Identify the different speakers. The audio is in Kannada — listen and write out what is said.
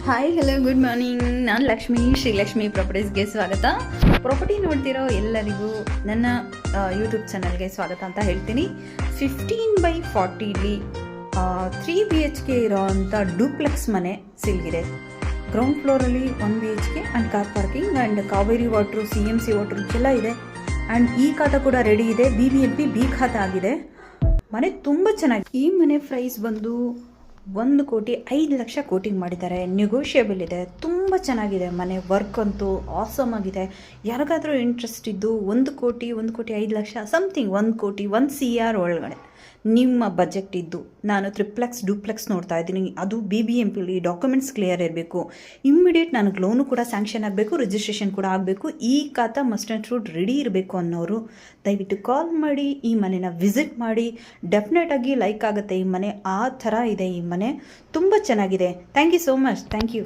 Speaker 1: Hi hello good morning. ನಾನು ಲಕ್ಷ್ಮಿ, ಶ್ರೀಲಕ್ಷ್ಮಿ ಪ್ರಾಪರ್ಟೀಸ್ಗೆ ಸ್ವಾಗತ. ಪ್ರಾಪರ್ಟಿ ನೋಡ್ತಿರೋ ಎಲ್ಲರಿಗೂ ನನ್ನ ಯೂಟ್ಯೂಬ್ ಚಾನಲ್ಗೆ ಸ್ವಾಗತ ಅಂತ ಹೇಳ್ತೀನಿ. 15/40 3 BHK ಇರೋವಂಥ ಡೂಪ್ಲೆಕ್ಸ್ ಮನೆ ಸಿಲ್ಗಿದೆ. ಗ್ರೌಂಡ್ ಫ್ಲೋರಲ್ಲಿ 1 BHK and car parking and Kaveri water, CMC water ಎಲ್ಲ ಇದೆ. ಆ್ಯಂಡ್ ಈ ಖಾತಾ ಕೂಡ ರೆಡಿ ಇದೆ. BBMP ಬಿ ಖಾತಾ ಆಗಿದೆ. ಮನೆ ತುಂಬ ಚೆನ್ನಾಗಿ. ಈ ಮನೆ ಪ್ರೈಸ್ ಬಂದು 1,05,00,000 ಕೋಟಿಂಗ್ ಮಾಡಿದ್ದಾರೆ. ನೆಗೋಷಿಯಬಲ್ ಇದೆ. ತುಂಬ ಚೆನ್ನಾಗಿದೆ ಮನೆ. ವರ್ಕ್ ಅಂತೂ ಆಸಮ್ ಆಗಿದೆ. ಯಾರಿಗಾದರೂ ಇಂಟ್ರೆಸ್ಟ್ ಇದ್ದು 1,05,00,000 ಸಮಥಿಂಗ್ 1 ಕೋಟಿ 1 CR ಒಳಗಡೆ ನಿಮ್ಮ ಬಜೆಟ್ ಇದ್ದು ನಾನು ಟ್ರಿಪ್ಲೆಕ್ಸ್ ಡೂಪ್ಲೆಕ್ಸ್ ನೋಡ್ತಾ ಇದ್ದೀನಿ. ಅದು BBMPಲಿ ಡಾಕ್ಯುಮೆಂಟ್ಸ್ ಕ್ಲಿಯರ್ ಇರಬೇಕು. ಇಮ್ಮಿಡಿಯೇಟ್ ನನಗೆ ಲೋನು ಕೂಡ ಸ್ಯಾಂಕ್ಷನ್ ಆಗಬೇಕು, ರಿಜಿಸ್ಟ್ರೇಷನ್ ಕೂಡ ಆಗಬೇಕು. ಈ ಖಾತಾ ಮಸ್ಟ್ ಆ್ಯಂಡ್ ಶುಡ್ ರೆಡಿ ಇರಬೇಕು ಅನ್ನೋರು ದಯವಿಟ್ಟು ಕಾಲ್ ಮಾಡಿ ಈ ಮನೆನ ವಿಸಿಟ್ ಮಾಡಿ. ಡೆಫಿನೆಟಾಗಿ ಲೈಕ್ ಆಗುತ್ತೆ ಈ ಮನೆ. ಆ ಥರ ಇದೆ ಈ ಮನೆ. ತುಂಬ ಚೆನ್ನಾಗಿದೆ. Thank you so much. Thank you.